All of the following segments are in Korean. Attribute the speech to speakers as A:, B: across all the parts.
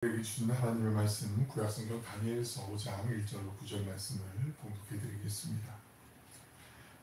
A: 우리에게 주신 하나님의 말씀 구약성경 다니엘서 5장 1절로 9절 말씀을 봉독해 드리겠습니다.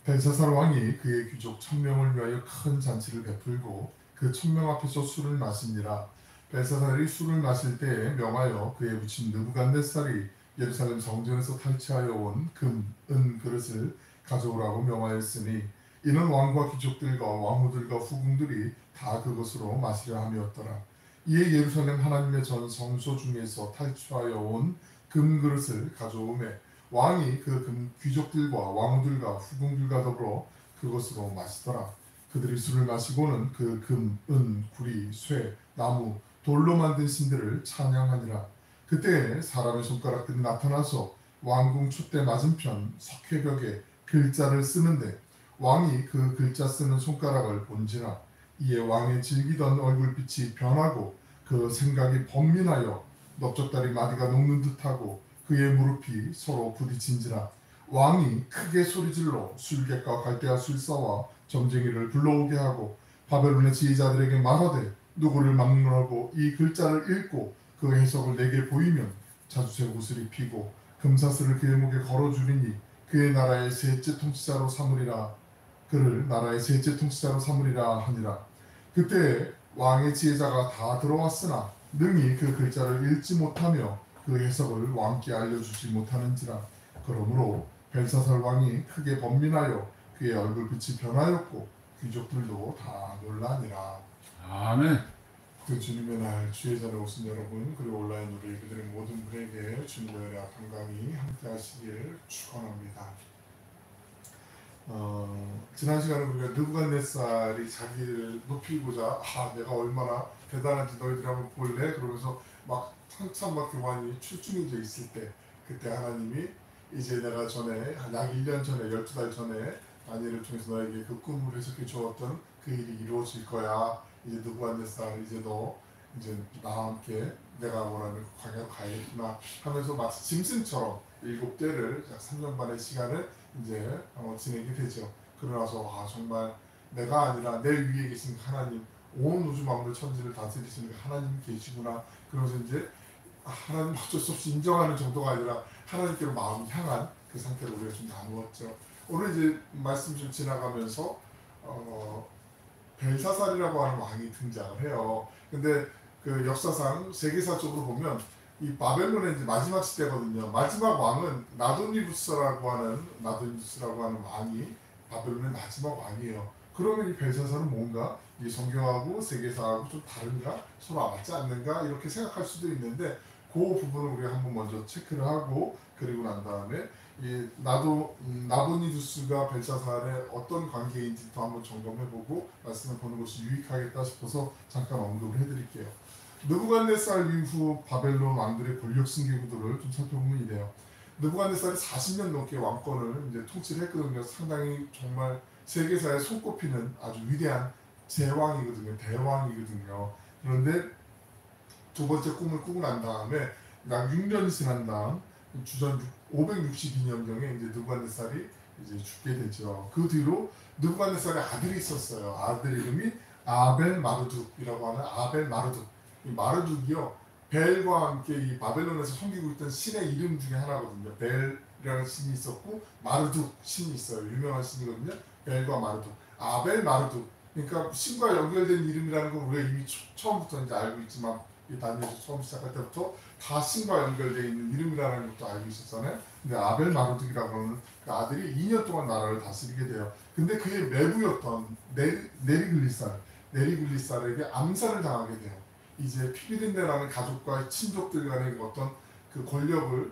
A: 벨사살 왕이 그의 귀족 1000명을 위하여 큰 잔치를 베풀고 그 1000명 앞에서 술을 마시니라. 벨사살이 술을 마실 때에 명하여 그의 부친 느부갓네살이 예루살렘 성전에서 탈취하여 온 금, 은 그릇을 가져오라고 명하였으니 이는 왕과 귀족들과 왕후들과 후궁들이 다 그것으로 마시려 함이었더라. 이에 예루살렘 하나님의 전 성소 중에서 탈취하여 온 금그릇을 가져오매 왕이 그 귀족들과 왕후들과 후궁들과 더불어 그것으로 마시더라. 그들이 술을 마시고는 그 금, 은, 구리, 쇠, 나무, 돌로 만든 신들을 찬양하니라. 그때 사람의 손가락들이 나타나서 왕궁 촛대 맞은편 석회벽에 글자를 쓰는데 왕이 그 글자 쓰는 손가락을 본지라. 이에 왕의 질기던 얼굴빛이 변하고 그 생각이 번민하여 넓적다리 마디가 녹는 듯하고 그의 무릎이 서로 부딪힌지라. 왕이 크게 소리질러 술객과 갈대아 술사와 점쟁이를 불러오게 하고 바벨론의 지휘자들에게 말하되 누구를 막론하고 이 글자를 읽고 그 해석을 내게 보이면 자주색 옷을 입히고 금사슬을 그의 목에 걸어주리니 그의 나라의 셋째 통치자로 삼으리라. 그를 나라의 셋째 통치자로 삼으리라 하니라. 그때 왕의 지혜자가 다 들어왔으나 능히 그 글자를 읽지 못하며 그 해석을 왕께 알려주지 못하는지라. 그러므로 벨사살 왕이 크게 번민하여 그의 얼굴빛이 변하였고 귀족들도 다 놀라니라.
B: 아멘.
A: 그 주님의 날 주의 자리에 오신 여러분 그리고 온라인 우리 그들의 모든 분에게 주님의 은혜와 평강이 함께 하시길 축원합니다. 지난 시간에 우리가 느부갓네살이 자기를 높이고자 내가 얼마나 대단한지 너희들이 한번 볼래? 그러면서 막 한참 막 교만이 출중해져 있을 때 그때 하나님이 이제 내가 전에 약 1년 전에 12달 전에 다니엘을 통해서 너에게 그 꿈을 해석해 주었던 그 일이 이루어질 거야. 이제 느부갓네살 이제 너 이제 나와 함께 내가 원하는 광야로 가야겠구나 하면서 마치 짐승처럼 7대를 약 3년 반의 시간을 이제 진행이 되죠. 그러나서 정말 내가 아니라 내 위에 계신 하나님, 온 우주 만물 천지를 다스리시는 하나님 계시구나. 그러면서 이제 하나님 어쩔 수 없이 인정하는 정도가 아니라 하나님께로 마음이 향한 그 상태로 우리가 좀 나누었죠. 오늘 이제 말씀 좀 지나가면서 벨사살이라고 하는 왕이 등장을 해요. 근데 그 역사상 세계사적으로 보면 이 바벨론의 이제 마지막 시대거든요. 마지막 왕은 나도니부스라고 하는 왕이 바벨론의 마지막 왕이에요. 그러면 이 벨사살은 뭔가 이 성경하고 세계사하고 좀 다른가? 서로 맞지 않는가? 이렇게 생각할 수도 있는데 그 부분을 우리가 한번 먼저 체크를 하고 그리고 난 다음에 이 나도니두스가 벨사살의 어떤 관계인지 또 한번 점검해보고 말씀을 보는 것이 유익하겠다 싶어서 잠깐 언급을 해드릴게요. 느부갓네살 이후 바벨론 왕들의 권력 승계 구도를 좀 살펴보면 이래요. 느부갓네살이 40년 넘게 왕권을 이제 통치를 했거든요. 상당히 정말 세계사에 손꼽히는 아주 위대한 제왕이거든요. 대왕이거든요. 그런데 두 번째 꿈을 꾸고 난 다음에 약 6년이 지난 다음 주전 562년경에 이제 느부갓네살이 이제 죽게 되죠. 그 뒤로 느부갓네살의 아들이 있었어요. 아들 이름이 아벨 마르둑이라고 하는 아벨 마르둑. 이 마르둑이요, 벨과 함께 이 바벨론에서 섬기고 있던 신의 이름 중에 하나거든요. 벨이라는 신이 있었고 마르둑 신이 있어요. 유명한 신이거든요. 벨과 마르둑. 아벨 마르둑. 그러니까 신과 연결된 이름이라는 걸 우리가 이미 처음부터 이제 알고 있지만 이 다니엘서 처음 시작할 때부터 다 신과 연결되어 있는 이름이라는 것도 알고 있었잖아요. 근데 아벨 마르둑이라고 하는 그 아들이 2년 동안 나라를 다스리게 돼요. 근데 그의 매부였던 네리글리살에게 암살을 당하게 돼요. 이제 피비린내라는 가족과 친족들 간의 어떤 그 권력을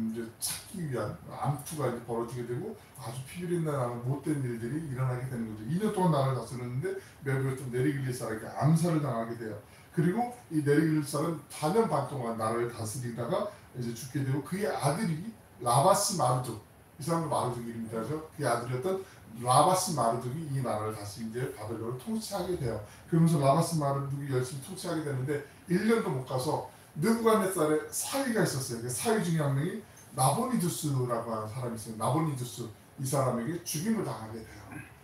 A: 이제 찾기 위한 암투가 이제 벌어지게 되고 아주 피비린내라는 못된 일들이 일어나게 되는 거죠. 2년 동안 나라를 다스렸는데 매부였던 네리글리살에게 암살을 당하게 돼요. 그리고 이 네리글리살은 4년 반 동안 나라를 다스리다가 이제 죽게 되고 그의 아들이 라바시 마르둑, 이 사람도 마르둑 이름이라죠. 그의 아들이었던 라바시 마르둑이 이 나라를 다시 이제 바벨론을 통치하게 돼요. 그러면서 라바시 마르둑이 열심히 통치하게 되는데 1년도 못 가서 느부갓네살의 사위가 있었어요. 그 사위 중에 한 명이 나보니두스라고 하는 사람이 있어요. 나보니두스, 이 사람에게 죽임을 당하게 돼요.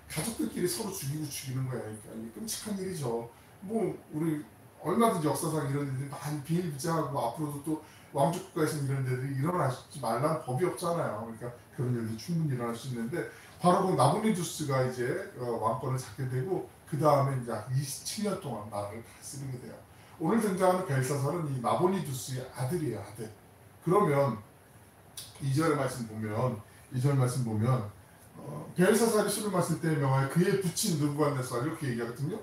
A: 가족들끼리 서로 죽이고 죽이는 거야. 그러니까 끔찍한 일이죠. 뭐 우리 얼마든지 역사상 이런 일들이 많이 비일비재하고 앞으로도 또 왕족 국가에서는 이런 일들이 일어나지 말라는 법이 없잖아요. 그러니까 그런 일들이 충분히 일어날 수 있는데 바로 그 나보니두스가 이제 왕권을 잡게 되고 그 다음에 이제 27년 동안 나라를 다스리게 돼요. 오늘 등장하는 벨사살은 이 나보니두스의 아들이에요, 아들. 그러면 2절 말씀 보면 벨사살이 술을 마실 때 명하여 그의 부친 느부갓네살 이렇게 얘기하거든요.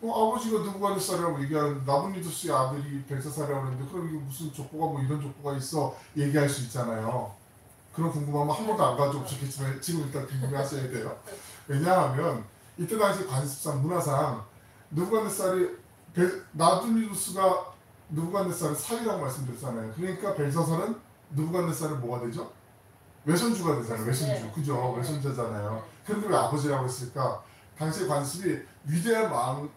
A: 아버지가 느부갓네살이라고 얘기하는 나보니두스의 아들이 벨사살이라고 하는데 그럼 이게 무슨 족보가 뭐 이런 족보가 있어 얘기할 수 있잖아요. 그런 궁금하면 한 번도 안 가져오면 좋겠지만 지금 일단 궁금해하셔야 돼요. 왜냐하면 이때 당시 관습상 문화상 느부갓네살이 나보니두스가 느부갓네살의 사위라고 말씀드렸잖아요. 그러니까 벨사살은 느부갓네살은 뭐가 되죠? 외손주가 되잖아요. 외손주. 그죠? 외손자잖아요. 그런데 왜 아버지라고 했을까? 당시 관습이 위대한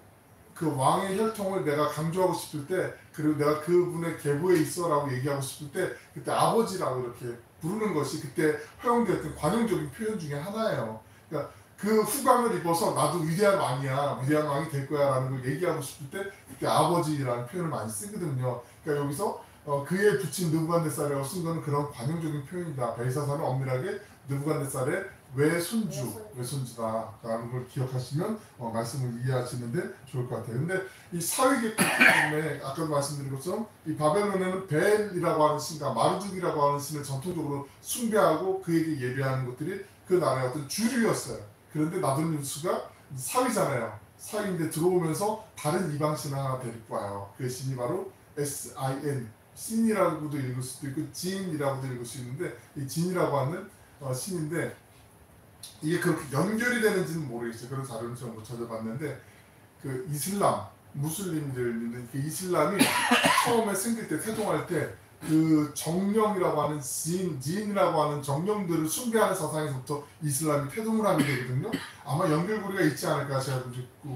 A: 그 왕의 혈통을 내가 강조하고 싶을 때 그리고 내가 그분의 계보에 있어라고 얘기하고 싶을 때 그때 아버지라고 이렇게 부르는 것이 그때 허용되었던 관용적인 표현 중에 하나예요. 그러니까 그 후광을 입어서 나도 위대한 왕이야, 위대한 왕이 될 거야 라는 걸 얘기하고 싶을 때 그때 아버지라는 표현을 많이 쓰거든요. 그러니까 여기서 그의 부친 느부갓네살이라고 쓴 거는 그런 관용적인 표현이다. 벨사살은 엄밀하게 느부갓네살의 외손주다라는 걸 기억하시면 말씀을 이해하시는데 좋을 것 같아요. 근데 이 사위계급 때문에 아까도 말씀드린 것처럼 이 바벨론에는 벨이라고 하는 신과 마르둑이라고 하는 신을 전통적으로 숭배하고 그에게 예배하는 것들이 그 나라의 어떤 주류였어요. 그런데 나도니두스가 사위잖아요. 사위인데 들어오면서 다른 이방신을 하나 데리고 와요. 그 신이 바로 S-I-N 신이라고도 읽을 수도 있고 진이라고도 읽을 수 있는데 이 진이라고 하는 신인데 이게 그렇게 연결이 되는지는 모르겠어요. 그런 자료는 제가 못 찾아봤는데 그 이슬람 무슬림들 있는 그 이슬람이 처음에 생길 때 태동할 때 그 정령이라고 하는 지인이라고 하는 정령들을 숭배하는 사상에서부터 이슬람이 태동을 하게 되거든요. 아마 연결고리가 있지 않을까 제가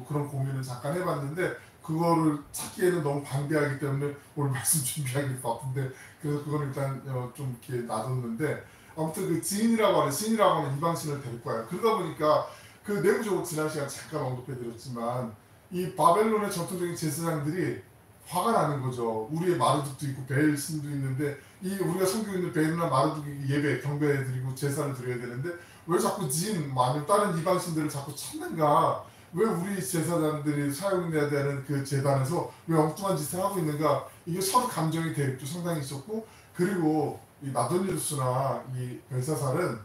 A: 그런 고민을 잠깐 해봤는데 그거를 찾기에는 너무 방대하기 때문에 오늘 말씀 준비하기 바쁜데 그래서 그건 일단 좀 이렇게 놔뒀는데 아무튼 그 신이라고 하는 이방신을 데리고 와요. 그러다 보니까 그 내부적으로 지난 시간 잠깐 언급해드렸지만 이 바벨론의 전통적인 제사장들이 화가 나는 거죠. 우리의 마르둑도 있고 벨 신도 있는데 이 우리가 섬기고 있는 벨이나 마르둑이 예배 경배해드리고 제사를 드려야 되는데 왜 자꾸 아니면 다른 이방신들을 자꾸 찾는가? 왜 우리 제사장들이 사용해야 되는 그 제단에서 왜 엉뚱한 짓을 하고 있는가? 이게 서로 감정의 대립도 상당히 있었고 그리고 이 나도니두스나 이 벨사살은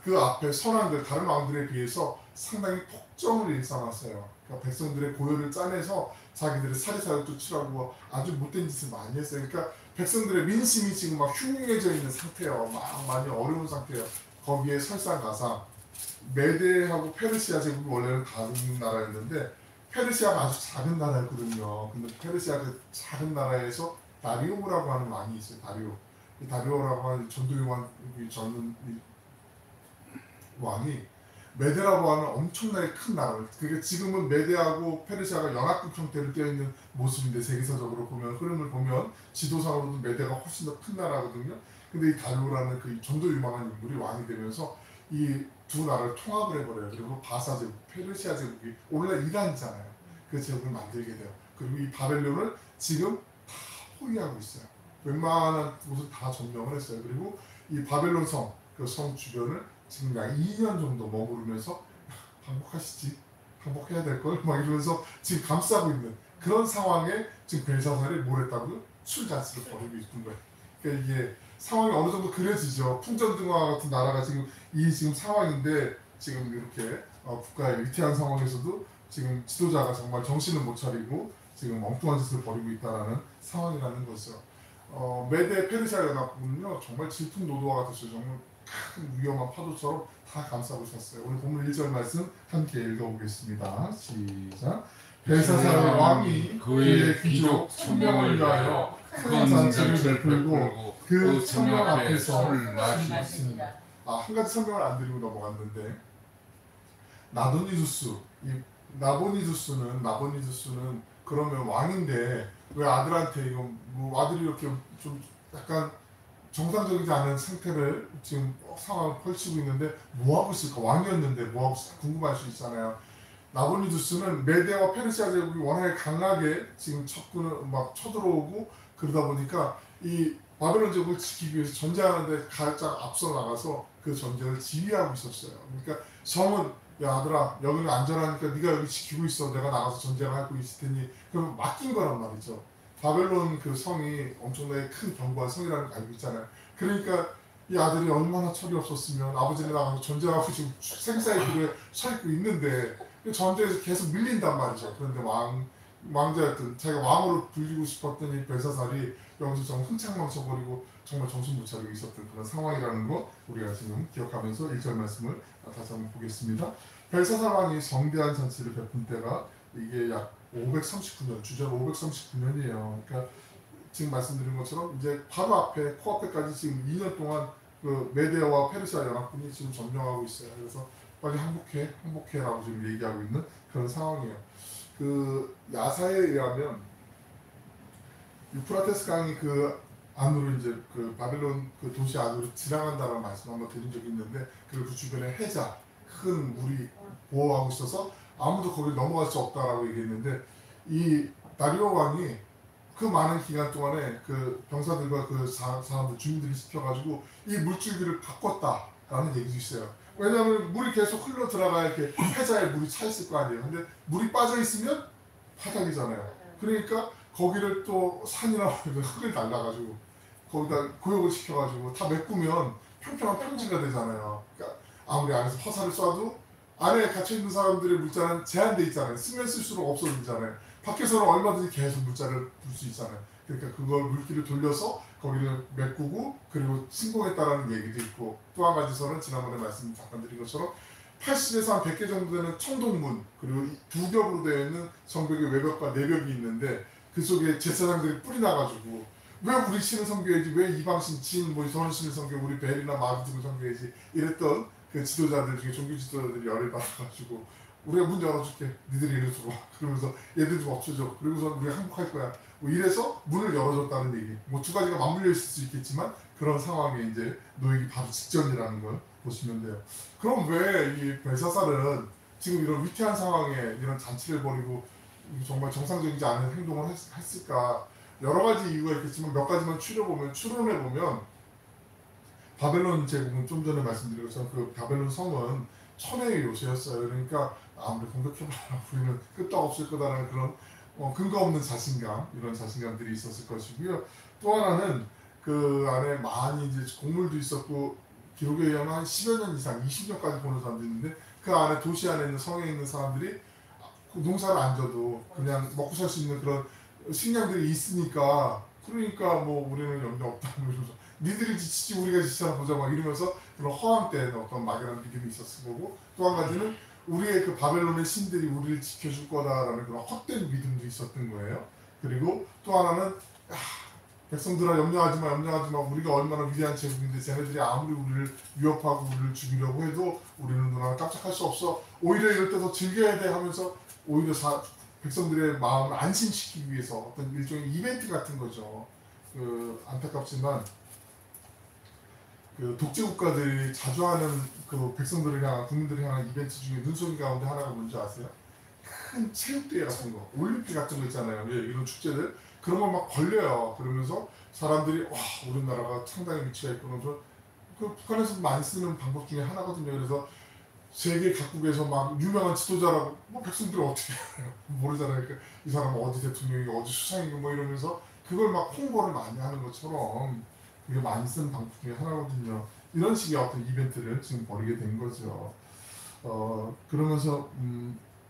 A: 그 앞에 선왕들 다른 왕들에 비해서 상당히 폭정을 일삼았어요. 그러니까 백성들의 고열을 짜내서 자기들의 사리사욕도 취하고 아주 못된 짓을 많이 했어요. 그러니까 백성들의 민심이 지금 막 흉흉해져 있는 상태예요. 막 많이 어려운 상태예요. 거기에 설상가상 메데하고 페르시아 제국이 원래는 다른 나라였는데 페르시아가 아주 작은 나라였거든요. 근데 페르시아 그 작은 나라에서 다리오라고 하는 왕이 있어요. 다리오라고 하는 전도요한 전은 왕이 메데라고 하는 엄청나게 큰 나라를 그게 지금은 메데하고 페르시아가 연합국 형태로 되어 있는 모습인데 세계사적으로 보면 흐름을 보면 지도상으로도 메데가 훨씬 더 큰 나라거든요. 근데 이 다리오라는 그 전도 유망한 인물이 왕이 되면서 이 두 나라를 통합을 해버려요. 그리고 바사 제국, 페르시아 제국이 원래 이란이잖아요. 그 제국을 만들게 돼요. 그리고 이 바벨론을 지금 다 포위하고 있어요. 웬만한 곳을 다 점령을 했어요. 그리고 이 바벨론 성, 그 성 주변을 지금 약 2년 정도 머무르면서 항복해야 될걸 막 이러면서 지금 감싸고 있는 그런 상황에 지금 벨사살이 뭘 했다고요? 술잔치를 벌이고 있는 거예요. 그러니까 이게 상황이 어느 정도 그려지죠. 풍전등화 같은 나라가 지금 상황인데 지금 이렇게 국가의 위태한 상황에서도 지금 지도자가 정말 정신을 못 차리고 지금 엉뚱한 짓을 벌이고 있다라는 상황이라는 거죠. 메데 페르시아 연합군은요 정말 질풍노도와 같았어요. 정말 큰 위험한 파도처럼 다 감싸고 있었어요. 오늘 본문 1절 말씀 함께 읽어보겠습니다. 시작. 벨사살 왕이 그의 귀족 1000명을 위하여 큰 잔치를 베풀고 그 1000명 앞에서 술을 마시었습니다. 한 가지 설명을 안 드리고 넘어갔는데 나보니두스는 그러면 왕인데 왜 아들한테 이거 뭐 아들이 이렇게 좀 약간 정상적이지 않은 상태를 지금 상황을 펼치고 있는데 뭐하고 있을까? 왕이었는데 뭐하고 있을까? 궁금할 수 있잖아요. 나보니두스는 메데와 페르시아 제국이 워낙에 강하게 지금 막 쳐들어오고 그러다 보니까 이 바벨론 제국을 지키기 위해서 전쟁하는데 가장 앞서 나가서 그 전쟁을 지휘하고 있었어요. 그러니까 성은 야 아들아 여기는 안전하니까 네가 여기 지키고 있어. 내가 나가서 전쟁하고 있을 테니 그럼 맡긴 거란 말이죠. 바벨론 그 성이 엄청나게 큰 견고한 성이라는 거 알고 있잖아요. 그러니까 이 아들이 얼마나 철이 없었으면 아버지를 나가서 전쟁하고 지금 생사의 길에 서 있고 있는데 전쟁에서 계속 밀린단 말이죠. 그런데 왕자였던 자기가 왕으로 불리고 싶었던 이 벨사살이 여기서 정말 흥청망쳐버리고 정말 정신 못 차리고 있었던 그런 상황이라는 거 우리가 지금 기억하면서 1절 말씀을 다시 한번 보겠습니다. 벨사살 왕이 성대한 잔치를 베푼 때가 이게 약 539년, 주전 539년이에요. 그러니까 지금 말씀드린 것처럼 이제 바로 앞에 코앞에까지 지금 2년 동안 그 메데와 페르시아 연합군이 지금 점령하고 있어요. 그래서 빨리 항복해라고 지금 얘기하고 있는 그런 상황이에요. 그 야사에 의하면 유프라테스 강이 그 안으로 이제 그 바벨론 그 도시 안으로 지나간다는 말씀 한번 드린 적이 있는데 그리고 그 주변에 해자 큰 물이 보호하고 있어서 아무도 거기 넘어갈 수 없다라고 얘기했는데 이 다리오 왕이 그 많은 기간 동안에 그 병사들과 그 사람들 주민들을 시켜가지고 이 물줄기를 바꿨다라는 얘기도 있어요. 왜냐하면 물이 계속 흘러 들어가야 이렇게 해자에 물이 차 있을 거 아니에요. 근데 물이 빠져 있으면 바닥이잖아요. 그러니까 거기를 또 산이나 흙을 날라가지고 거기다 고역을 시켜가지고 다 메꾸면 평평한 평지가 되잖아요. 그러니까 아무리 안에서 화살을 쏴도 안에 갇혀있는 사람들의 물자는 제한돼 있잖아요. 쓰면 쓸수록 없어지잖아요. 밖에서는 얼마든지 계속 물자를 불 수 있잖아요. 그러니까 그걸 물기를 돌려서 거기를 메꾸고 그리고 침공했다라는 얘기도 있고 또 한 가지서는 지난번에 말씀 잠깐 드린 것처럼 80에서 한 100개 정도 되는 청동문 그리고 두 겹으로 되어 있는 성벽의 외벽과 내벽이 있는데 그 속에 제사장들이 뿌리 나가지고 왜 우리 신을 섬겨야지 왜 이방신 뭐 저런 신을 섬겨 우리 벨이나 마르드를 섬겨야지 이랬던 그 지도자들 중에 종교 지도자들이 열을 받아가지고 우리가 문 열어줄게 니들이 이리 들어와 그러면서 얘들 좀 없어져 그러고서 우리가 항복할 거야 뭐 이래서 문을 열어줬다는 얘기 뭐 두 가지가 맞물려 있을 수 있겠지만 그런 상황에 이제 놓이기 바로 직전이라는 걸 보시면 돼요. 그럼 왜 이 벨사살은 지금 이런 위태한 상황에 이런 잔치를 벌이고 정말 정상적이지 않은 행동을 했을까? 여러 가지 이유가 있겠지만 몇 가지만 추론해보면 바벨론 제국은 좀 전에 말씀드린 것처럼 그 바벨론 성은 천혜의 요새였어요. 그러니까 아무리 공격해봐라 우리는 끝도 없을 거다라는 그런 근거 없는 자신감 이런 자신감들이 있었을 것이고요. 또 하나는 그 안에 많이 이제 곡물도 있었고 기록에 의하면 한 10여 년 이상 20년까지 보는 사람도 있는데 그 안에 도시 안에 있는 성에 있는 사람들이 농사를 안 져도 그냥 먹고 살 수 있는 그런 식량들이 있으니까 그러니까 뭐 우리는 염려 없다 이러면서 니들이 지치지 우리가 지치나 보자 막 이러면서 그런 허황 때는 어떤 막연한 믿음이 있었을 거고 또 한 가지는 우리의 그 바벨론의 신들이 우리를 지켜줄 거다라는 그런 헛된 믿음도 있었던 거예요. 그리고 또 하나는 백성들아 염려하지 마 우리가 얼마나 위대한 제국인데 쟤네들이 아무리 우리를 위협하고 우리를 죽이려고 해도 우리는 누나 깜짝할 수 없어 오히려 이럴 때 더 즐겨야 돼 하면서 오히려 백성들의 마음을 안심시키기 위해서 어떤 일종의 이벤트 같은 거죠. 그 안타깝지만 그 독재 국가들이 자주 하는 그 백성들을 향한 국민들을 향한 이벤트 중에 눈속임 가운데 하나가 뭔지 아세요? 큰 체육대회 같은 거, 올림픽 같은 거 있잖아요. 예, 이런 축제들 그런 거 막 벌려요. 그러면서 사람들이 와 우리나라가 상당히 위치가 있고 그러면서 그 북한에서 많이 쓰는 방법 중에 하나거든요. 그래서 세계 각국에서 막 유명한 지도자라고 뭐 백성들이 어떻게 알아요? 모르잖아요. 그러니까 이 사람은 어디 대통령이고 어디 수상이고 뭐 이러면서 그걸 막 홍보를 많이 하는 것처럼 그게 많이 쓰는 방법 중에 하나거든요. 이런 식의 어떤 이벤트를 지금 벌이게 된 거죠. 그러면서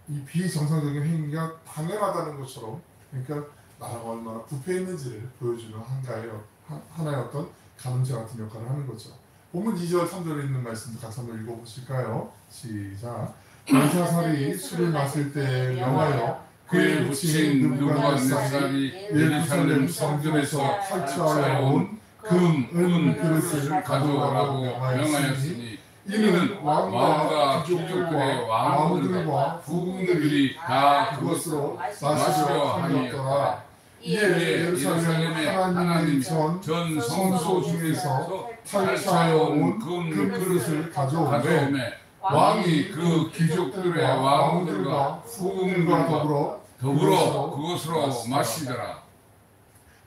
A: 이 비정상적인 행위가 당연하다는 것처럼 그러니까 나라가 얼마나 부패했는지를 보여주는 하나의 어떤 가늠제 같은 역할을 하는 거죠. 본문 2절 3절에 있는 말씀도 같이 한번 읽어보실까요? 시작. 벨사살이 술을 마실 때 명하여 그의 묻힌 느부갓네살이 예루살렘 성전에서 탈취하여 온 금, 은 그릇을 가져오라고 명하였으니 이는 왕과 귀족들의 왕들과 부궁들이 다 그것으로 마시려 함이었더라. 이에 예루살렘의 하나님의 전 성소 중에서 탈취하여 온 금 그릇을 가져오매
B: 왕이 그 귀족들의 왕들과 후궁들과 더불어 그것으로 마시더라.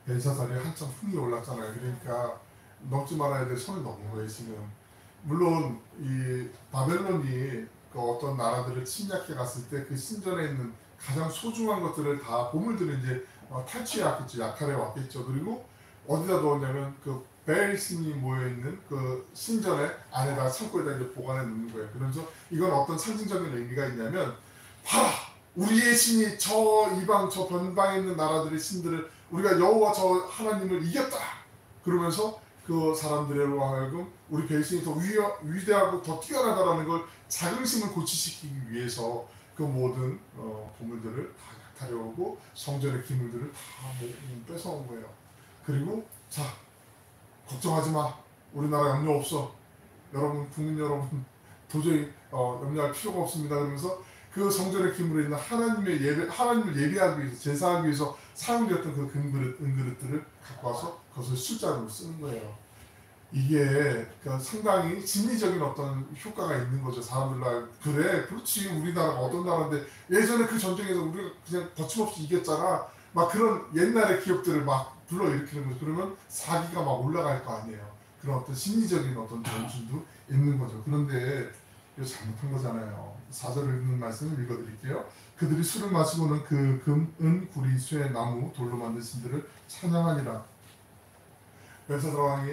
A: 벨사살이 한참 흥이 올랐잖아요. 그러니까 넘지 말아야 될 선을 넘은 거예요 지금. 물론 이 바벨론이 그 어떤 나라들을 침략해 갔을 때 그 신전에 있는 가장 소중한 것들을 다 보물들을 이제 탈취해 왔겠죠. 약탈해 왔겠죠. 그리고 어디다 넣었냐면 그 벨 신이 모여 있는 그 신전의 안에다가 창고에다 이제 보관해 놓는 거예요. 그래서 이건 어떤 상징적인 의미가 있냐면, 봐라, 우리의 신이 저 이방 저 변방에 있는 나라들의 신들을 우리가 여호와 저 하나님을 이겼다. 그러면서 그 사람들로 하여금 우리 백성이 더 위대하고 더 뛰어나다라는 걸 자긍심을 고취시키기 위해서 그 모든 보물들을 다 약탈해오고 성전의 기물들을 다 뺏어온 거예요. 그리고 자, 걱정하지 마. 우리나라 염려 없어. 여러분, 국민 여러분 도저히 염려할 필요가 없습니다. 그러면서 그 성전의 기물에 있는 하나님을 예배하기 위해서, 제사하기 위해서 사용되었던 그 은그릇들을 갖고 와서 그것을 술잔으로 쓰는 거예요. 이게 그러니까 상당히 진리적인 어떤 효과가 있는 거죠. 사람들로 그래, 그렇지, 우리나라가 어떤 나라인데 예전에 그 전쟁에서 우리가 그냥 거침없이 이겼잖아. 막 그런 옛날의 기억들을 막 불러일으키는 거죠. 그러면 사기가 막 올라갈 거 아니에요. 그런 어떤 심리적인 어떤 전술도 있는 거죠. 그런데 이거 잘못한 거잖아요. 4절을 읽는 말씀을 읽어드릴게요. 그들이 술을 마시고는 그 금, 은, 구리, 쇠, 나무, 돌로 만든 신들을 찬양하니라. 벨사살 왕이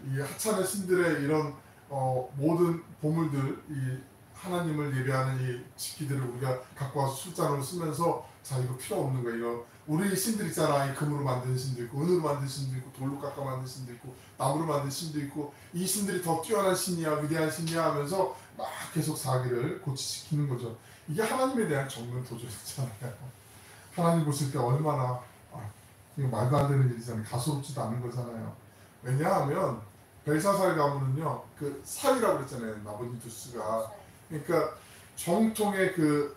A: 이 하찮은 신들의 이런 모든 보물들, 이 하나님을 예배하는 이 집기들을 우리가 갖고 와서 술잔으로 쓰면서, 자, 이거 필요 없는 거야. 이거 우리 신들 있잖아. 이 금으로 만든 신도 있고, 은으로 만든 신도 있고, 돌로 깎아 만든 신도 있고, 나무로 만든 신도 있고, 이 신들이 더 뛰어난 신이야, 위대한 신이야 하면서 막 계속 사기를 고치시키는 거죠. 이게 하나님에 대한 정면 도전이잖아요. 하나님 보실 때 얼마나 이거 말도 안 되는 일이잖아요. 가소롭지도 않은 거잖아요. 왜냐하면 벨사살 가문은요, 그 살이라고 그랬잖아요. 나부니두스가. 그러니까 정통의 그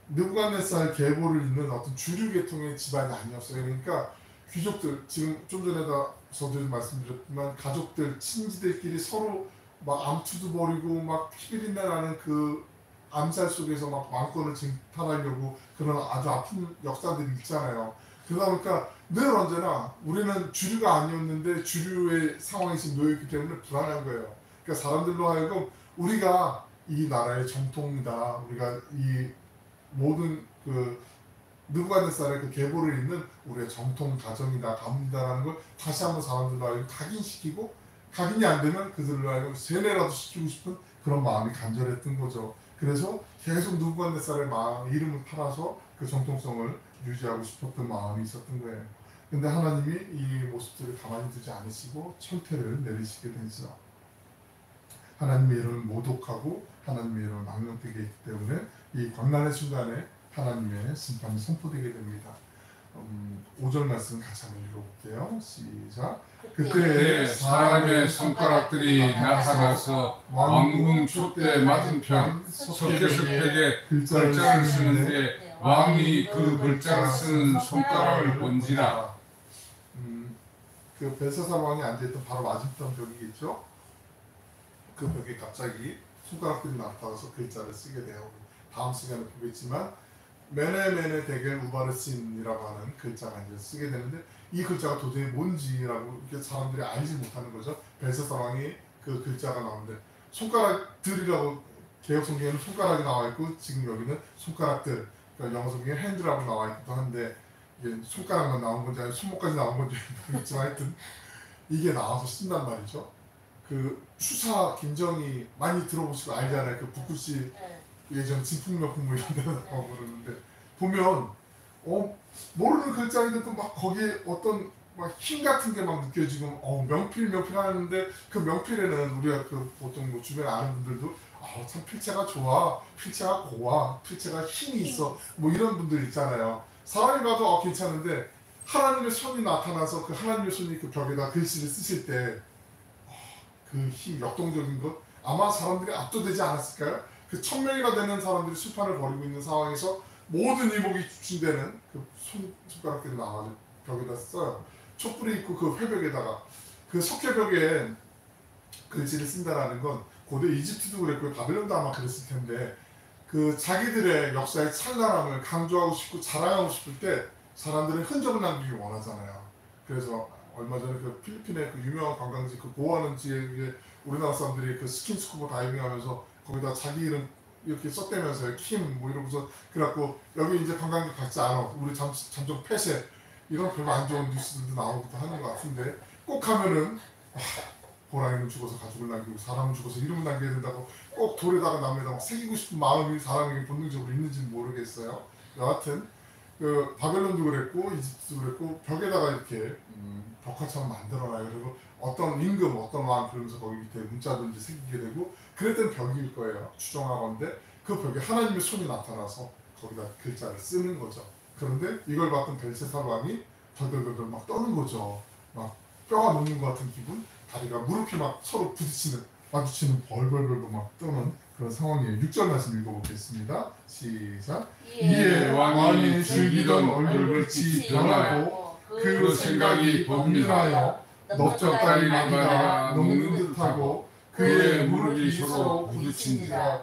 A: 느부갓네살 계보를 잇는 어떤 주류 계통의 집안이 아니었어요. 그러니까 귀족들, 지금 좀 전에도 저도 말씀드렸지만 가족들, 친지들끼리 서로 막 암투도 벌이고 막 피비린내 나는 그 암살 속에서 막 왕권을 쟁탈하려고 그런 아주 아픈 역사들이 있잖아요. 그러다 보니까 늘 언제나 우리는 주류가 아니었는데 주류의 상황이 지금 놓여있기 때문에 불안한 거예요. 그러니까 사람들로 하여금 우리가 이 나라의 정통이다, 우리가 이 모든 그 느부갓네살의 그 계보를 잇는 우리의 정통 가정이다, 가문이다라는 걸 다시 한번 사람들로 하여금 각인시키고, 각인이 안 되면 그들로 하여금 세뇌라도 시키고 싶은 그런 마음이 간절했던 거죠. 그래서 계속 느부갓네살의 이름을 팔아서 그 정통성을 유지하고 싶었던 마음이 있었던 거예요. 근데 하나님이 이 모습들을 가만히 두지 않으시고 천태를 내리시게 되죠. 하나님의 이름은 모독하고 하나님의 이름은 망령되게 있기 때문에 이 광란의 순간에 하나님의 심판이 선포되게 됩니다. 5절 말씀 같이 한번 읽어볼게요. 시작.
B: 그때 사람의 손가락들이 나타나서 왕궁 촛대 맞은편 석계석벽에 글자를 쓰는데 왕이 그 글자를 쓰는 손가락을 본지라. 그
A: 벨사살 왕이 앉아있던 바로 맞은편 벽이겠죠. 그 벽에 갑자기 손가락들이 나타나서 글자를 쓰게 돼요. 다음 시간에 보겠지만 메네메네 데겔 우바르신이라고 하는 글자가 이제 쓰게 되는데, 이 글자가 도저히 뭔지라고 이렇게 사람들이 알지 못하는 거죠. 벨사살 왕이 그 글자가 나오는데, 손가락들이라고 개혁 성경에는 손가락이 나와 있고, 지금 여기는 손가락들, 그러니까 영어 성경에 핸드라고 나와 있기도 한데, 이게 손가락만 나온 건지 아니면 손목까지 나온 건지 모르겠지만 하여튼 이게 나와서 쓴단 말이죠. 그 추사 김정희 많이 들어보시고 알잖아요. 그 북구씨 예전 진풍명품 뭐 이런 데서 나오고 그러는데, 보면 모르는 글자인데도 막 거기에 어떤 막 힘 같은 게 막 느껴지고, 명필 하는데 그 명필에는 우리가 그 보통 뭐 주변에 아는 분들도 참 필체가 좋아, 필체가 고와, 필체가 힘이 있어, 뭐 이런 분들 있잖아요. 사람이 봐도 괜찮은데 하나님의 손이 나타나서 그 하나님의 손이 그 벽에다 글씨를 쓰실 때 그 힘, 역동적인 것, 아마 사람들이 압도되지 않았을까요? 그 1000명이나 되는 사람들이 수판을 벌이고 있는 상황에서 모든 이목이 집중되는 그 손가락들이 나와서 벽에다 써요. 촛불이 있고 그 회벽에다가 그 석회벽에 글씨를 쓴다라는 건 고대 이집트도 그랬고 바벨론도 아마 그랬을 텐데 그 자기들의 역사의 찬란함을 강조하고 싶고 자랑하고 싶을 때 사람들은 흔적을 남기기 원하잖아요. 그래서 얼마 전에 그 필리핀의 그 유명한 관광지 그 고아는 지에 우리나라 사람들이 그 스킨스쿠버 다이빙하면서 거기다 자기 이름 이렇게 썼다면서요. 킴 뭐 이러면서 그래갖고 여기 이제 관광객 받지 않아. 우리 잠정 폐쇄 이런 별로 안 좋은 뉴스들도 나오기도 하는 것 같은데 꼭 하면은 호랑이는 죽어서 가족을 남기고 사람은 죽어서 이름을 남겨야 된다고 꼭 돌에다가 나무에다가 막 새기고 싶은 마음이 사람에게 본능적으로 있는지는 모르겠어요. 여하튼 그 바벨론도 그랬고 이집트도 그랬고 벽에다가 이렇게 벽화처럼 만들어놔요. 그리고 어떤 임금 어떤 왕 그러면서 거기 밑에 문자도 이제 새기게 되고 그랬던 벽일 거예요. 추정하건데 그 벽에 하나님의 손이 나타나서 거기다 글자를 쓰는 거죠. 그런데 이걸 봤던 벨세살 왕이 덜덜덜덜 막 떠는 거죠. 막 뼈가 녹는 것 같은 기분, 다리가 무릎이 막 서로 마주치는 벌벌벌벌 막 떠는 그런 상황이에요. 6절 말씀 읽어보겠습니다. 시작.
B: 이에 왕이 즐기던 얼굴빛이 변하고 그 생각이 범민하여 넓적다리 마다가 녹는 듯하고 그의 무릎이 서로 부딪힌지라.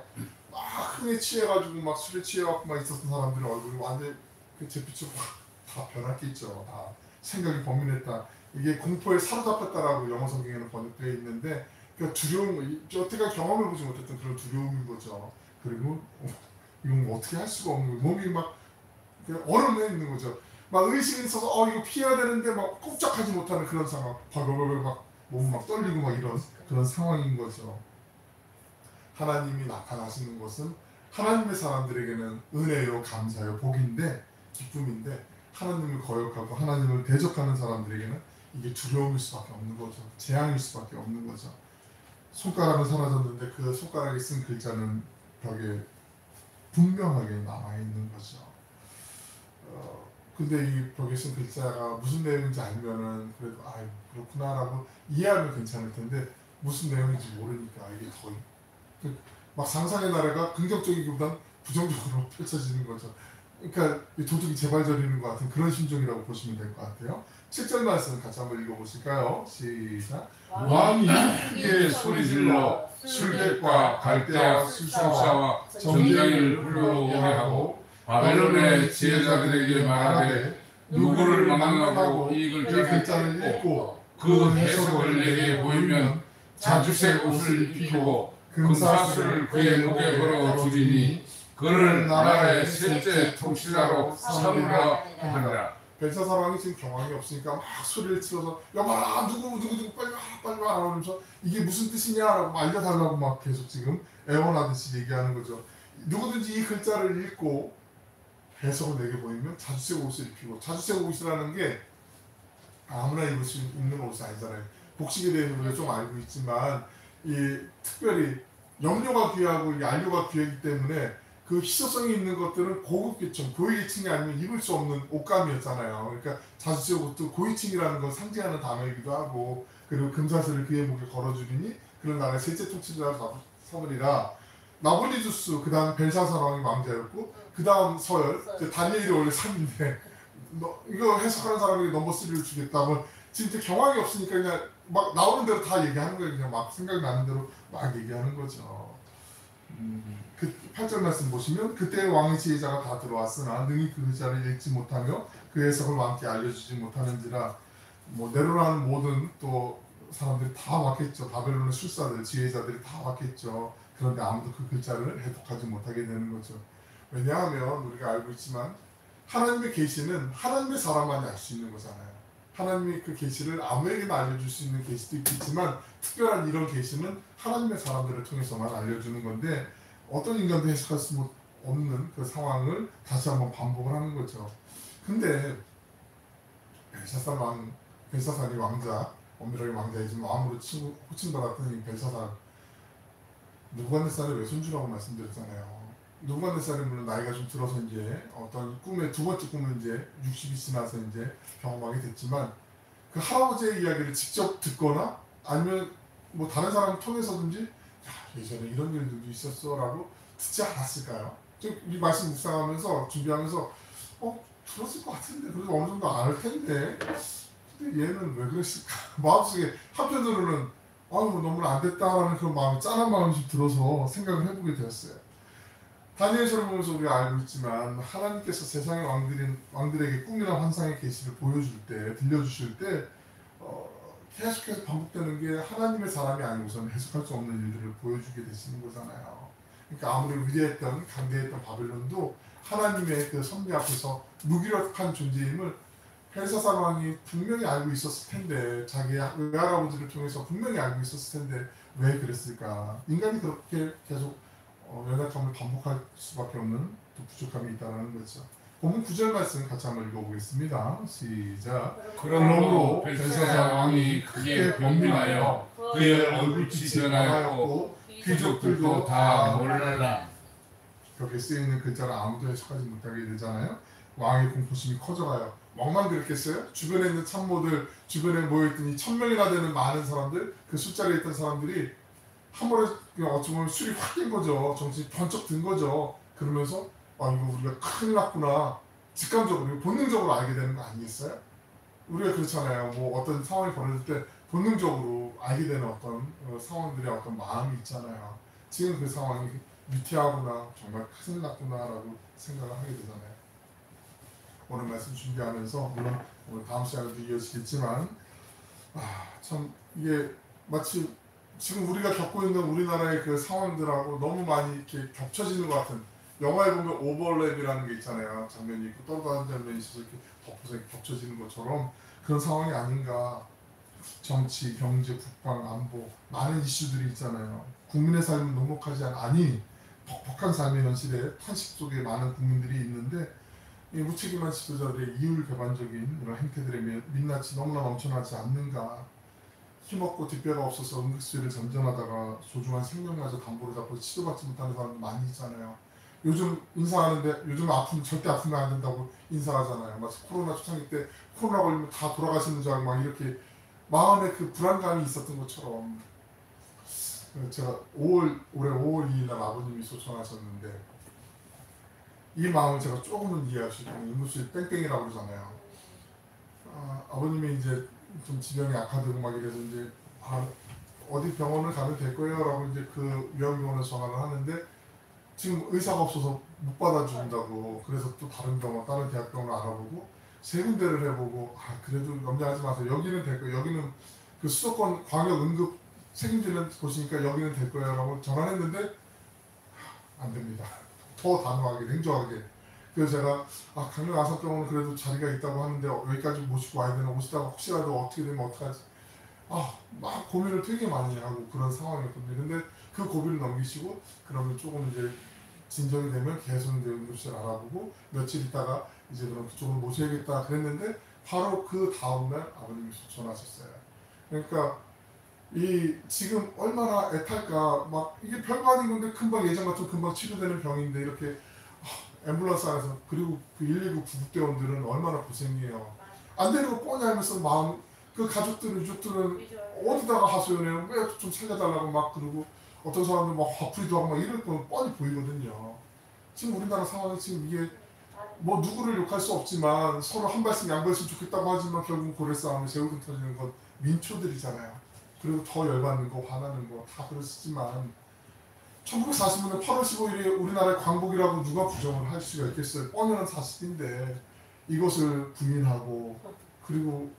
A: 막 흥에 취해가지고 막 술에 취해갖고 막 있었던 사람들의 얼굴이 완전 그 잿빛으로 다 변했겠죠. 다 생각이 범민했다. 이게 공포에 사로잡혔다라고 영어 성경에는 번역되어 있는데 그러니까 두려움, 여태까 경험해보지 못했던 그런 두려움인 거죠. 그리고 이건 어떻게 할 수가 없는 거예요. 몸이 막 얼음에 있는 거죠. 막 의식이 있어서 이거 피해야 되는데 막 꼼짝하지 못하는 그런 상황. 벌벌벌 막 몸 막 떨리고 막 이런 그런 상황인 거죠. 하나님이 나타나시는 것은 하나님의 사람들에게는 은혜요, 감사요, 복인데 기쁨인데 하나님을 거역하고 하나님을 대적하는 사람들에게는 이게 두려움일 수밖에 없는 거죠. 재앙일 수밖에 없는 거죠. 손가락은 사라졌는데 그 손가락에 쓴 글자는 벽에 분명하게 남아있는 거죠. 근데 이 벽에 쓴 글자가 무슨 내용인지 알면은 그래도 그렇구나라고 이해하면 괜찮을 텐데 무슨 내용인지 모르니까 이게 더 막 상상의 나라가 긍정적이기보단 부정적으로 펼쳐지는 거죠. 그러니까 도둑이 재발 저리는 것 같은 그런 심정이라고 보시면 될 것 같아요. 7절 말씀 같이 한번 읽어보실까요? 시작.
B: 왕이 크게 소리질러 술객과 갈대와 술사와 점쟁이를 불러오게 하고 바벨론의 지혜자들에게 말하되 누구를 망명하고 이 글자를 읽고 그 해석을 내게 보이면 자주색 옷을 입히고 금사슬을 그의 목에 걸어 주리니 그를 나라의 셋째 통치자로 삼으라 하니라.
A: 벨사살 왕이 지금 경황이 없으니까 막 소리를 치러서 여봐라 누구 빨리 와라 그러면서 이게 무슨 뜻이냐라고 알려달라고 막 계속 지금 애원하듯이 얘기하는 거죠. 누구든지 이 글자를 읽고 해석을 내게 보이면 자주색 옷을 입히고, 자주색 옷이라는 게 아무나 입을 수 있는 옷이 아니잖아요. 복식에 대해서 우리가 좀 알고 있지만 이 특별히 염료가 귀하고 안료가 귀하기 때문에 그 희소성이 있는 것들은 고급 계층, 고위 계층이 아니면 입을 수 없는 옷감이었잖아요. 그러니까 자주색 옷도 고위층이라는 걸 상징하는 단어이기도 하고, 그리고 금사슬을 그의 목에 걸어주리니 그런 나라의 셋째 통치자로 삼으리라. 나보니두스, 그 다음 벨사살 왕이 왕자였고, 그 다음 서열, 다니엘이 원래 3인데 이거 해석하는 사람에게 넘버 3를 주겠다면 진짜 경황이 없으니까 그냥 막 나오는 대로 다 얘기하는 거예요. 그냥 막 생각나는 대로 막 얘기하는 거죠. 그 8절 말씀 보시면 그때 왕의 지혜자가 다 들어왔으나 능히 그 글자를 읽지 못하며 그 해석을 왕께 알려주지 못하는지라. 뭐 네로라는 모든 또 사람들이 다 왔겠죠. 바벨론의 술사들, 지혜자들이 다 왔겠죠. 그런데 아무도 그 글자를 해독하지 못하게 되는 거죠. 왜냐하면 우리가 알고 있지만 하나님의 계시는 하나님의 사람만이 알 수 있는 거잖아요. 하나님의 그 계시를 아무에게나 알려줄 수 있는 계시도 있겠지만 특별한 이런 계시는 하나님의 사람들을 통해서만 알려주는 건데 어떤 인간도 해석할 수 없는 그 상황을 다시 한번 반복을 하는 거죠. 근데 벨사살이 왕자, 엄밀하게 왕자이지만 왕으로 호칭받았던 이 벨사살, 느부갓네살의 외손주라고 말씀드렸잖아요. 느부갓네살이 물론 나이가 좀 들어서 이제 어떤 꿈의 두 번째 꿈을 이제 60이 지나서 이제 경험하게 됐지만 그 할아버지의 이야기를 직접 듣거나 아니면 뭐 다른 사람을 통해서든지 예전에 이런 일들도 있었어라고 듣지 않았을까요? 이 말씀 묵상하면서 준비하면서 들었을 것 같은데 그래도 어느 정도 알 텐데 근데 얘는 왜 그랬을까? 마음속에 한편으로는 아유 너무 안 됐다라는 그런 마음이 짠한 마음이 좀 들어서 생각을 해보게 되었어요. 다니엘서를 보면서 우리가 알고 있지만 하나님께서 세상의 왕들에게 꿈이나 환상의 계시를 보여줄 때, 들려주실 때 계속해서 반복되는 게 하나님의 사람이 아니고서는 해석할 수 없는 일들을 보여주게 되시는 거잖아요. 그러니까 아무리 위대했던 강대했던 바벨론도 하나님의 그 섭리 앞에서 무기력한 존재임을 벨사살 왕이 분명히 알고 있었을 텐데, 자기 외할아버지를 통해서 분명히 알고 있었을 텐데 왜 그랬을까? 인간이 그렇게 계속 연약함을 반복할 수밖에 없는 또 부족함이 있다는 거죠. 본문 9절 말씀 같이 한번 읽어보겠습니다. 시작.
B: 그러므로 벨사살 왕이 크게 변민하여 그의 얼굴빛이 변하였고 귀족들도 다 놀라라.
A: 벽에 쓰여있는 글자를 아무도 해석하지 못하게 되잖아요. 왕의 공포심이 커져가요. 왕만 그랬겠어요? 주변에 있는 참모들, 주변에 모여있던 1000명이나 되는 많은 사람들, 그 숫자에 있던 사람들이 한 번에 어쩌면 술이 확 깬 거죠. 정신이 번쩍 든 거죠. 그러면서 이거 우리가 큰일 났구나. 직감적으로, 본능적으로 알게 되는 거 아니겠어요? 우리가 그렇잖아요. 뭐 어떤 상황이 벌어질 때 본능적으로 알게 되는 어떤 상황들의 어떤 마음이 있잖아요. 지금 그 상황이 위태하구나, 정말 큰일 났구나라고 생각을 하게 되잖아요. 오늘 말씀 준비하면서 물론 오늘 다음 시간에도 이어지겠지만 참 이게 마치 지금 우리가 겪고 있는 우리나라의 그 상황들하고 너무 많이 이렇게 겹쳐지는 것 같은, 영화에 보면 오버랩이라는 게 있잖아요. 장면이 있고 떨어가는 장면이 있어서 이렇게 덮어서 겹쳐지는 것처럼 그런 상황이 아닌가. 정치, 경제, 국방, 안보 많은 이슈들이 있잖아요. 국민의 삶은 녹록하지 않니 퍽퍽한 삶의 현실에 탄식 속에 많은 국민들이 있는데 이 무책임한 지도자들의 이율배반적인 이런 행태들의 민낯이 너무나 넘쳐나지 않는가. 힘없고 뒷배가 없어서 응급실을 전전하다가 소중한 생명마저 담보로 잡고 치료받지 못하는 사람들 많이 있잖아요. 요즘 인사하는데 요즘 절대 아프면 안 된다고 인사하잖아요. 마치 코로나 초창기 때 코로나 걸리면 다 돌아가시는 줄 알고 막 이렇게 마음에 그 불안감이 있었던 것처럼, 제가 올해 5월 2일 날 아버님이 소천하셨는데 이 마음을 제가 조금은 이해할 수 있거든요. 응급실 땡땡이라고 그러잖아요. 아버님이 이제 좀 지병이 악화되고 막 이래서 이제 어디 병원을 가면 될 거예요 라고 이제 그 요양병원에 전화를 하는데 지금 의사가 없어서 못 받아준다고, 그래서 또 다른 병원, 다른 대학병원을 알아보고 세 군데를 해보고 그래도 염려하지 마세요. 여기는 될 거예요. 여기는 그 수도권 광역 응급 책임지는 곳이니까 여기는 될 거예요 라고 전화를 했는데 안 됩니다. 더 단호하게, 냉정하게. 그래서 제가 강릉 아산병원은 그래도 자리가 있다고 하는데 여기까지 모시고 와야 되나, 오시다가 혹시라도 어떻게 되면 어떡하지. 막 고민을 되게 많이 하고 그런 상황이었거든요. 근데 그 고비를 넘기시고 그러면 조금 이제 진정이 되면 계속 이제 응급실 알아보고 며칠 있다가 이제 그럼 그쪽으로 모셔야겠다 그랬는데 바로 그 다음날 아버님이 소천하셨어요. 그러니까 이 지금 얼마나 애탈까. 막 이게 별거 아닌 건데 금방 예전 같은 금방 치료되는 병인데 이렇게 앰뷸런스 안에서, 그리고 그 119 구급대원들은 얼마나 고생이에요. 안 되는 거 뻔히 알면서 마음, 그 가족들은 유족들은 어디다가 하소연해요. 왜 좀 살려달라고 막 그러고 어떤 사람들 막 화풀이도 하고 막 이럴 건 뻔히 보이거든요. 지금 우리나라 상황이 지금 이게 뭐 누구를 욕할 수 없지만 서로 한 발씩 양보했으면 좋겠다고 하지만 결국 고래 싸움에 새우등 터지는 건 민초들이잖아요. 그리고 더 열받는 거, 화나는 거 다 그렇지만 1945년 8월 15일에 우리나라의 광복이라고 누가 부정을 할 수가 있겠어요. 뻔한 사실인데 이것을 부인하고 그리고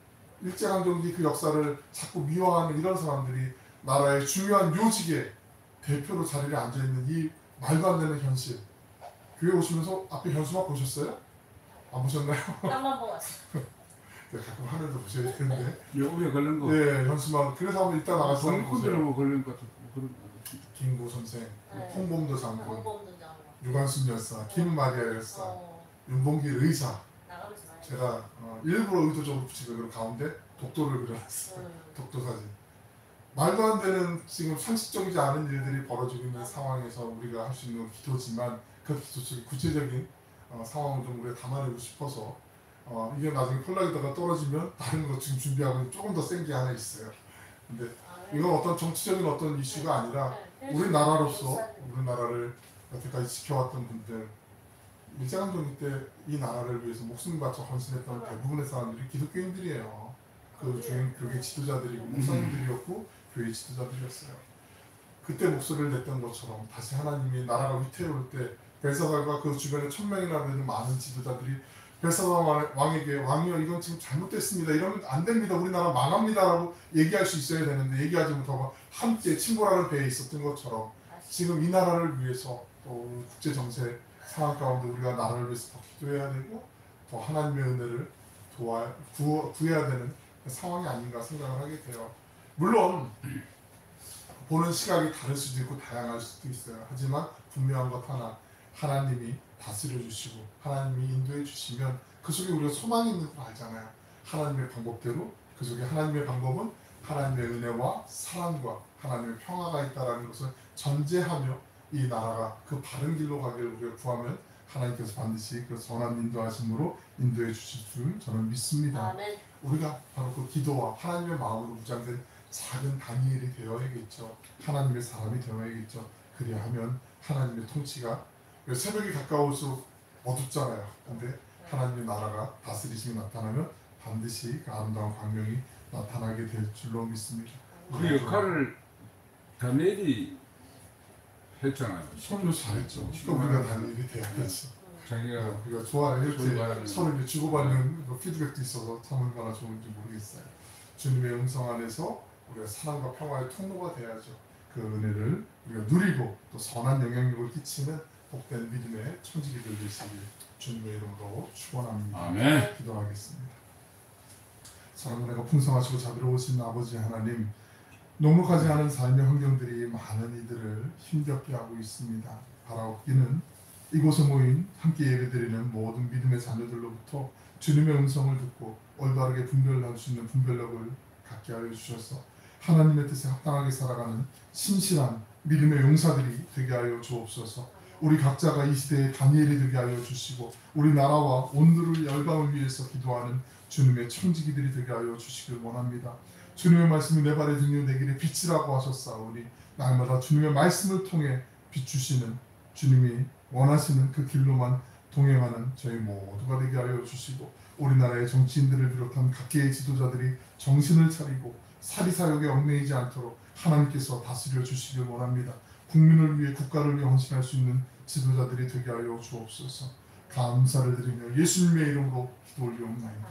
A: 일제강점기 그 역사를 자꾸 미화하는 이런 사람들이 나라의 중요한 요직에 대표로 자리에 앉아있는 이 말도 안 되는 현실. 교회 오시면서 앞에 현수막 보셨어요? 안 보셨나요?
C: 한번 보았어요.
A: 가끔 하늘도 보셔야 되는데.
B: 여기에 걸린 거.
A: 네, 현수막. 그래서 한번 이따 나가서 한번 보세요.
B: 뭐 걸린 것 같은 그런 거.
A: 김구 선생,
C: 네.
A: 홍범도 장군,
C: 홍범도 장군,
A: 유관순 여사, 김마리아 여사, 윤봉길 의사.
C: 나가면서 많이
A: 제가 일부러 의도적으로 붙이고 그 가운데 독도를 그려놨어요. 독도 사진. 말도 안 되는 지금 상식적이지 않은 일들이 벌어지고 있는 상황에서 우리가 할 수 있는 기도지만 그 기도 속에 구체적인 상황을 좀 우리가 담아내고 싶어서 이게 나중에 폴락에다가 떨어지면 다른 거 지금 준비하고 조금 더 센 게 하나 있어요. 근데 이건 어떤 정치적인 어떤 이슈가 아니라 우리나라로서 우리나라를 여태까지 지켜왔던 분들, 일제강점기 때 이 나라를 위해서 목숨 바쳐 헌신했던 대부분의 사람들이 기독교인들이에요. 그 중에 교회 지도자들이고 목사님들이었고 교회 지도자들이었어요. 그때 목소리를 냈던 것처럼 다시 하나님이 나라가 위태로울 때 벨사살과 그 주변에 1000명이나 되는 많은 지도자들이 벨사살 왕에게 왕이여 이건 지금 잘못됐습니다. 이러면 안 됩니다. 우리나라 망합니다라고 얘기할 수 있어야 되는데 얘기하지 못하고 함께 침몰하는 배에 있었던 것처럼 지금 이 나라를 위해서 또 국제 정세 상황 가운데 우리가 나라를 위해서 더 기도해야 되고 더 하나님의 은혜를 구해야 되는 상황이 아닌가 생각을 하게 돼요. 물론 보는 시각이 다를 수도 있고 다양할 수도 있어요. 하지만 분명한 것 하나, 하나님이 다스려 주시고 하나님이 인도해 주시면 그 속에 우리가 소망이 있는 걸 알잖아요. 하나님의 방법대로 그 속에 하나님의 방법은 하나님의 은혜와 사랑과 하나님의 평화가 있다는 것을 전제하며 이 나라가 그 바른 길로 가기를 우리가 구하면 하나님께서 반드시 그 선한 인도하심으로 인도해 주실 줄 저는 믿습니다.
C: 아멘.
A: 우리가 바로 그 기도와 하나님의 마음으로 무장된 작은 다니엘이 되어야겠죠. 하나님의 사람이 되어야겠죠. 그래야 하면 하나님의 통치가 새벽이 가까울수록 어둡잖아요. 근데 하나님의 나라가 다스리심이 나타나면 반드시 그 아름다운 광명이 나타나게 될 줄로 믿습니다.
B: 그 역할을 다니엘이 했잖아요.
A: 서로 잘했죠. 우리가 다니엘이 돼야겠죠.
B: 자기가
A: 우리가 좋아요. 이렇게
B: 좋아요.
A: 서로 주고받는 피드백도 있어서 참 얼마나 좋은지 모르겠어요. 주님의 음성 안에서 우리가 사랑과 평화의 통로가 돼야죠. 그 은혜를 우리가 누리고 또 선한 영향력을 끼치는 복된 믿음의 청지기들 되시길 주님의 이름으로 축원합니다.
B: 아멘.
A: 기도하겠습니다. 사랑과 은혜가 풍성하시고 자비로우신 아버지 하나님, 녹록하지 않은 삶의 환경들이 많은 이들을 힘겹게 하고 있습니다. 바라옵기는 이곳에 모인 함께 예배드리는 모든 믿음의 자녀들로부터 주님의 음성을 듣고 올바르게 분별할 수 있는 분별력을 갖게 하여 주셔서 하나님의 뜻에 합당하게 살아가는 신실한 믿음의 용사들이 되게 하여 주옵소서. 우리 각자가 이 시대의 다니엘이 되게 하여 주시고 우리 나라와 온누를 열방을 위해서 기도하는 주님의 청지기들이 되게 하여 주시길 원합니다. 주님의 말씀이 내 발의 등이 내 길의 빛이라고 하셨사오니 날마다 주님의 말씀을 통해 비추시는 주님이 원하시는 그 길로만 동행하는 저희 모두가 되게 하여 주시고 우리나라의 정치인들을 비롯한 각계의 지도자들이 정신을 차리고 사리사욕에 얽매이지 않도록 하나님께서 다스려 주시길 원합니다. 국민을 위해 국가를 위해 헌신할 수 있는 지도자들이 되게 하여 주옵소서. 감사를 드리며 예수님의 이름으로 기도 올리옵나이다.